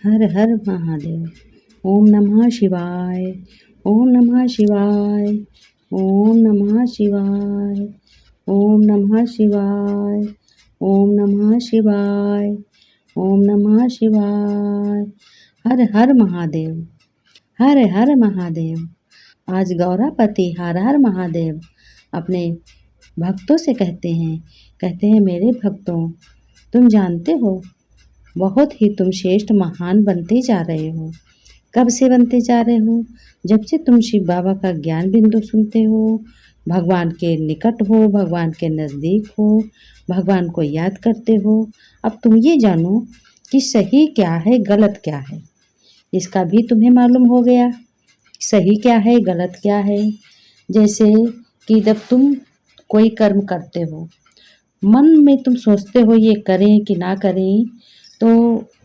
हर हर महादेव। ओम नमः शिवाय। ओम नमः शिवाय। ओम नमः शिवाय। ओम नमः शिवाय। ओम नमः शिवाय। ओम नमः शिवाय। हर हर महादेव। हर हर महादेव। आज गौरापति हर हर महादेव अपने भक्तों से कहते हैं मेरे भक्तों, तुम जानते हो बहुत ही तुम श्रेष्ठ महान बनते जा रहे हो। कब से बनते जा रहे हो? जब से तुम शिव बाबा का ज्ञान बिंदु सुनते हो, भगवान के निकट हो, भगवान के नज़दीक हो, भगवान को याद करते हो। अब तुम ये जानो कि सही क्या है, गलत क्या है। इसका भी तुम्हें मालूम हो गया, सही क्या है, गलत क्या है। जैसे कि जब तुम कोई कर्म करते हो, मन में तुम सोचते हो ये करें कि ना करें, तो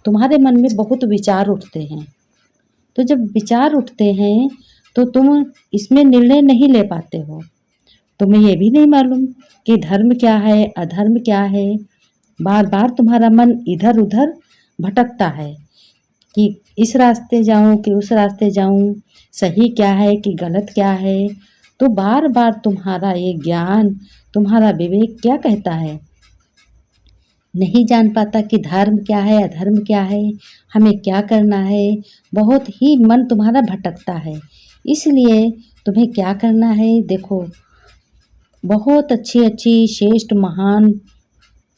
तुम्हारे मन में बहुत विचार उठते हैं। तो जब विचार उठते हैं तो तुम इसमें निर्णय नहीं ले पाते हो। तुम्हें ये भी नहीं मालूम कि धर्म क्या है, अधर्म क्या है। बार बार तुम्हारा मन इधर उधर भटकता है कि इस रास्ते जाऊं कि उस रास्ते जाऊं, सही क्या है कि गलत क्या है। तो बार बार तुम्हारा ये ज्ञान, तुम्हारा विवेक क्या कहता है, नहीं जान पाता कि धर्म क्या है, अधर्म क्या है, हमें क्या करना है। बहुत ही मन तुम्हारा भटकता है। इसलिए तुम्हें क्या करना है, देखो, बहुत अच्छी अच्छी श्रेष्ठ महान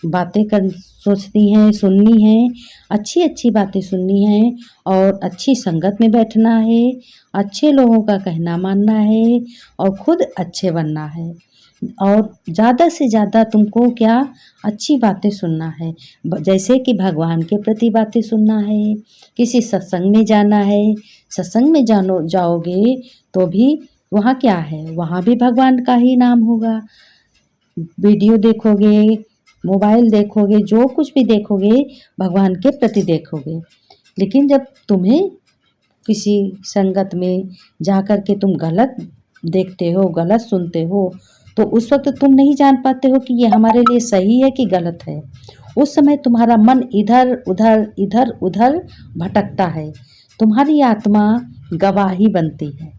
बातें कर सोचनी है, सुननी है, अच्छी अच्छी बातें सुननी है और अच्छी संगत में बैठना है, अच्छे लोगों का कहना मानना है और खुद अच्छे बनना है। और ज़्यादा से ज़्यादा तुमको क्या, अच्छी बातें सुनना है। जैसे कि भगवान के प्रति बातें सुनना है, किसी सत्संग में जाना है। सत्संग में जाओगे तो भी वहाँ क्या है, वहाँ भी भगवान का ही नाम होगा। वीडियो देखोगे, मोबाइल देखोगे, जो कुछ भी देखोगे भगवान के प्रति देखोगे। लेकिन जब तुम्हें किसी संगत में जा कर के तुम गलत देखते हो, गलत सुनते हो, तो उस वक्त तुम नहीं जान पाते हो कि ये हमारे लिए सही है कि गलत है। उस समय तुम्हारा मन इधर उधर भटकता है। तुम्हारी आत्मा गवाही बनती है।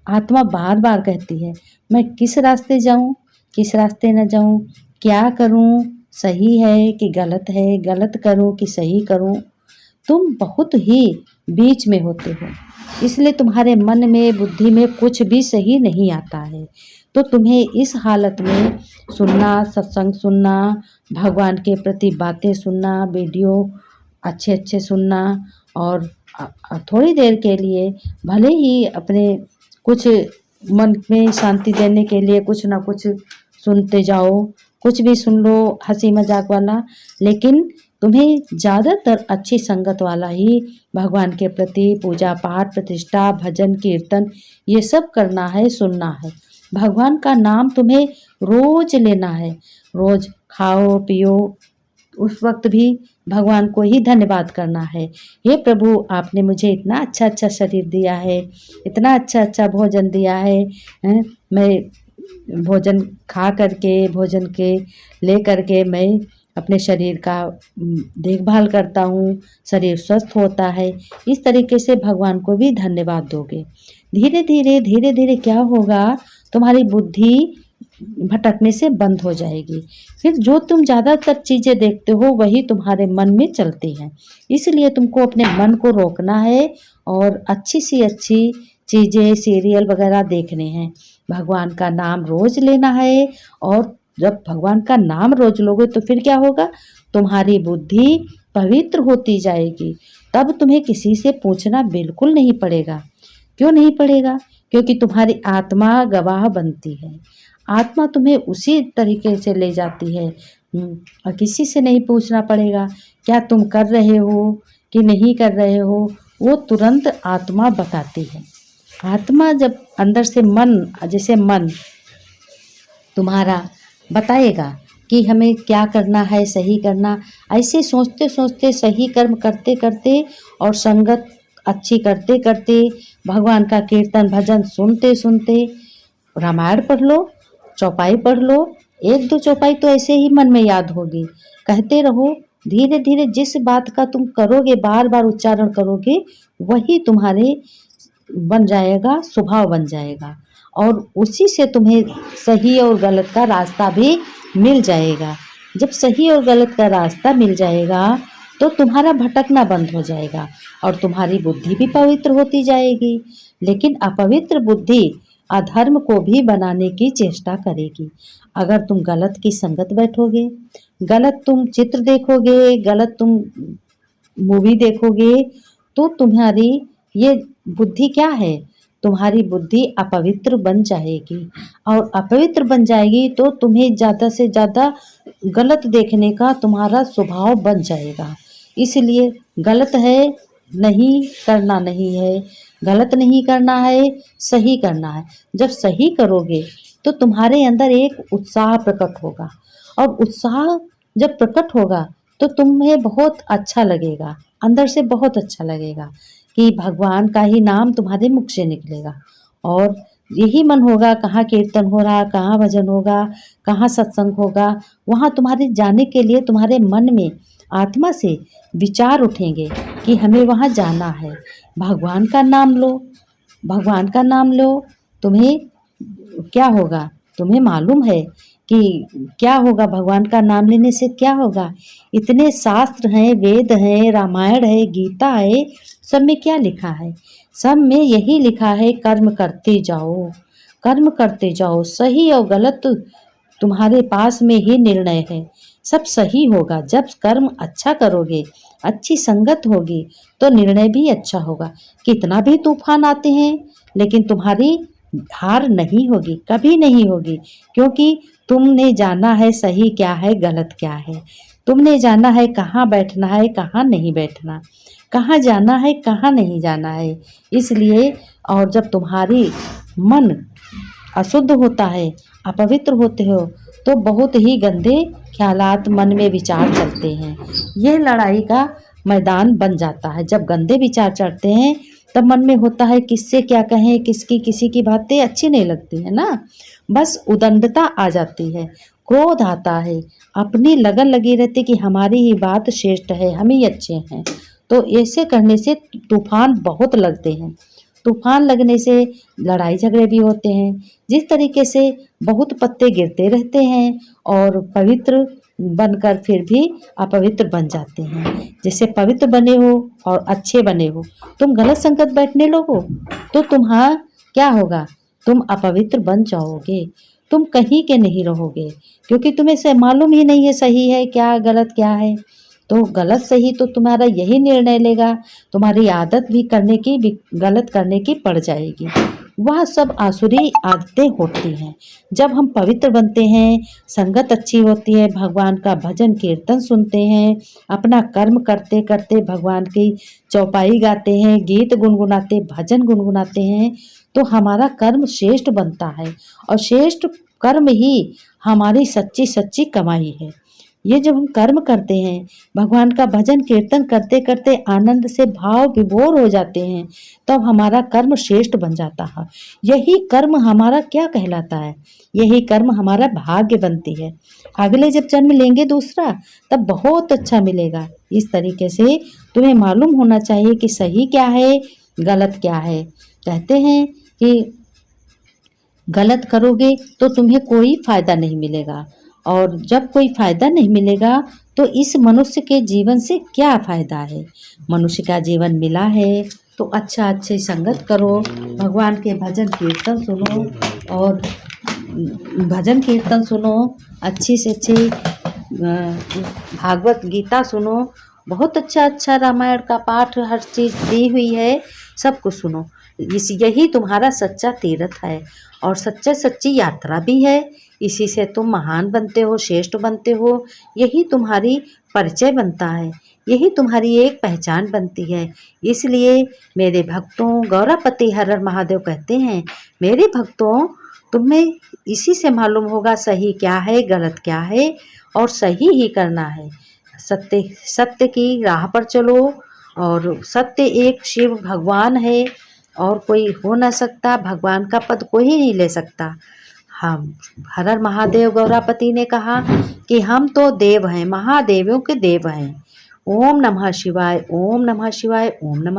आत्मा बार बार कहती है, मैं किस रास्ते जाऊं, किस रास्ते न जाऊं, क्या करूं, सही है कि गलत है, गलत करूं कि सही करूं। तुम बहुत ही बीच में होते हो, इसलिए तुम्हारे मन में, बुद्धि में कुछ भी सही नहीं आता है। तो तुम्हें इस हालत में सुनना, सत्संग सुनना, भगवान के प्रति बातें सुनना, वीडियो अच्छे अच्छे सुनना और थोड़ी देर के लिए भले ही अपने कुछ मन में शांति देने के लिए कुछ ना कुछ सुनते जाओ, कुछ भी सुन लो हंसी मजाक वाला, लेकिन तुम्हें ज़्यादातर अच्छी संगत वाला ही भगवान के प्रति पूजा पाठ, प्रतिष्ठा, भजन, कीर्तन ये सब करना है, सुनना है। भगवान का नाम तुम्हें रोज लेना है। रोज खाओ पियो, उस वक्त भी भगवान को ही धन्यवाद करना है। हे प्रभु, आपने मुझे इतना अच्छा अच्छा शरीर दिया है, इतना अच्छा अच्छा भोजन दिया है, मैं भोजन खा करके, भोजन के ले करके मैं अपने शरीर का देखभाल करता हूँ, शरीर स्वस्थ होता है। इस तरीके से भगवान को भी धन्यवाद दोगे। धीरे धीरे क्या होगा, तुम्हारी बुद्धि भटकने से बंद हो जाएगी। फिर जो तुम ज़्यादातर चीज़ें देखते हो वही तुम्हारे मन में चलती हैं। इसलिए तुमको अपने मन को रोकना है और अच्छी सी अच्छी चीज़ें, सीरियल वगैरह देखने हैं। भगवान का नाम रोज लेना है और जब भगवान का नाम रोज लोगे तो फिर क्या होगा, तुम्हारी बुद्धि पवित्र होती जाएगी। तब तुम्हें किसी से पूछना बिल्कुल नहीं पड़ेगा। क्यों नहीं पड़ेगा? क्योंकि तुम्हारी आत्मा गवाह बनती है। आत्मा तुम्हें उसी तरीके से ले जाती है और किसी से नहीं पूछना पड़ेगा क्या तुम कर रहे हो कि नहीं कर रहे हो, वो तुरंत आत्मा बताती है। आत्मा जब अंदर से मन, जैसे मन तुम्हारा बताएगा कि हमें क्या करना है, सही करना, ऐसे सोचते सोचते, सही कर्म करते करते और संगत अच्छी करते करते, भगवान का कीर्तन भजन सुनते सुनते, रामायण पढ़ लो, चौपाई पढ़ लो, एक दो चौपाई तो ऐसे ही मन में याद होगी, कहते रहो धीरे धीरे जिस बात का तुम करोगे, बार बार उच्चारण करोगे, वही तुम्हारे बन जाएगा, स्वभाव बन जाएगा। और उसी से तुम्हें सही और गलत का रास्ता भी मिल जाएगा। जब सही और गलत का रास्ता मिल जाएगा तो तुम्हारा भटकना बंद हो जाएगा और तुम्हारी बुद्धि भी पवित्र होती जाएगी। लेकिन अपवित्र बुद्धि अधर्म को भी बनाने की चेष्टा करेगी। अगर तुम गलत की संगत बैठोगे, गलत तुम चित्र देखोगे, गलत तुम मूवी देखोगे, तो तुम्हारी ये बुद्धि क्या है, तुम्हारी बुद्धि अपवित्र बन जाएगी। और अपवित्र बन जाएगी तो तुम्हें ज़्यादा से ज़्यादा गलत देखने का तुम्हारा स्वभाव बन जाएगा। इसलिए गलत है नहीं करना, नहीं है गलत नहीं करना है, सही करना है। जब सही करोगे तो तुम्हारे अंदर एक उत्साह प्रकट होगा, और उत्साह जब प्रकट होगा तो तुम्हें बहुत अच्छा लगेगा, अंदर से बहुत अच्छा लगेगा कि भगवान का ही नाम तुम्हारे मुख से निकलेगा। और यही मन होगा कहाँ कीर्तन हो रहा, कहाँ भजन होगा, कहाँ सत्संग होगा, वहाँ तुम्हारे जाने के लिए तुम्हारे मन में आत्मा से विचार उठेंगे कि हमें वहाँ जाना है। भगवान का नाम लो, भगवान का नाम लो। तुम्हें क्या होगा, तुम्हें मालूम है कि क्या होगा भगवान का नाम लेने से, क्या होगा। इतने शास्त्र हैं, वेद हैं, रामायण है, गीता है, सब में क्या लिखा है, सब में यही लिखा है कर्म करते जाओ, कर्म करते जाओ। सही और गलत तुम्हारे पास में ही निर्णय है, सब सही होगा। जब कर्म अच्छा करोगे, अच्छी संगत होगी, तो निर्णय भी अच्छा होगा। कितना भी तूफान आते हैं लेकिन तुम्हारी हार नहीं होगी, कभी नहीं होगी, क्योंकि तुमने जाना है सही क्या है, गलत क्या है। तुमने जाना है कहाँ बैठना है, कहाँ नहीं बैठना, कहाँ जाना है, कहाँ नहीं जाना है। इसलिए और जब तुम्हारी मन अशुद्ध होता है, अपवित्र होते हो, तो बहुत ही गंदे ख्यालात मन में विचार चलते हैं। यह लड़ाई का मैदान बन जाता है। जब गंदे विचार चढ़ते हैं तब मन में होता है किससे क्या कहें, किसकी किसी की बातें अच्छी नहीं लगती है ना, बस उदंडता आ जाती है, क्रोध आता है, अपनी लगन लगी रहती कि हमारी ही बात श्रेष्ठ है, हम ही अच्छे हैं। तो ऐसे करने से तूफान बहुत लगते हैं, तूफान लगने से लड़ाई झगड़े भी होते हैं। जिस तरीके से बहुत पत्ते गिरते रहते हैं और पवित्र बनकर फिर भी अपवित्र बन जाते हैं। जैसे पवित्र बने हो और अच्छे बने हो, तुम गलत संगत बैठने लगो तो तुम्हारा क्या होगा, तुम अपवित्र बन जाओगे, तुम कहीं के नहीं रहोगे, क्योंकि तुम्हें से मालूम ही नहीं है सही है क्या, गलत क्या है। तो गलत सही तो तुम्हारा यही निर्णय लेगा, तुम्हारी आदत भी करने की भी गलत करने की पड़ जाएगी। वह सब आसुरी आदतें होती हैं। जब हम पवित्र बनते हैं, संगत अच्छी होती है, भगवान का भजन कीर्तन सुनते हैं, अपना कर्म करते करते भगवान की चौपाई गाते हैं, गीत गुनगुनाते, भजन गुनगुनाते हैं, तो हमारा कर्म श्रेष्ठ बनता है। और श्रेष्ठ कर्म ही हमारी सच्ची सच्ची कमाई है। ये जब हम कर्म करते हैं, भगवान का भजन कीर्तन करते करते आनंद से भाव विभोर हो जाते हैं, तब हमारा कर्म श्रेष्ठ बन जाता है। यही कर्म हमारा क्या कहलाता है, यही कर्म हमारा भाग्य बनती है। अगले जब जन्म लेंगे दूसरा, तब बहुत अच्छा मिलेगा। इस तरीके से तुम्हें मालूम होना चाहिए कि सही क्या है, गलत क्या है। कहते हैं कि गलत करोगे तो तुम्हें कोई फायदा नहीं मिलेगा, और जब कोई फायदा नहीं मिलेगा तो इस मनुष्य के जीवन से क्या फायदा है। मनुष्य का जीवन मिला है तो अच्छा अच्छी संगत करो, भगवान के भजन कीर्तन सुनो, और भजन कीर्तन सुनो, अच्छी से अच्छी भागवत गीता सुनो, बहुत अच्छा अच्छा रामायण का पाठ हर चीज़ दी हुई है, सब कुछ सुनो। यही तुम्हारा सच्चा तीर्थ है और सच्चा सच्ची यात्रा भी है। इसी से तुम महान बनते हो, श्रेष्ठ बनते हो, यही तुम्हारी परिचय बनता है, यही तुम्हारी एक पहचान बनती है। इसलिए मेरे भक्तों, गौरापति हर हर महादेव कहते हैं, मेरे भक्तों तुम्हें इसी से मालूम होगा सही क्या है, गलत क्या है, और सही ही करना है। सत्य सत्य की राह पर चलो, और सत्य एक शिव भगवान है और कोई हो ना सकता, भगवान का पद कोई नहीं ले सकता। हम हर हर महादेव। गौरापति ने कहा कि हम तो देव हैं, महादेवों के देव हैं। ओम नमः शिवाय, ओम नमः शिवाय, ओम नमः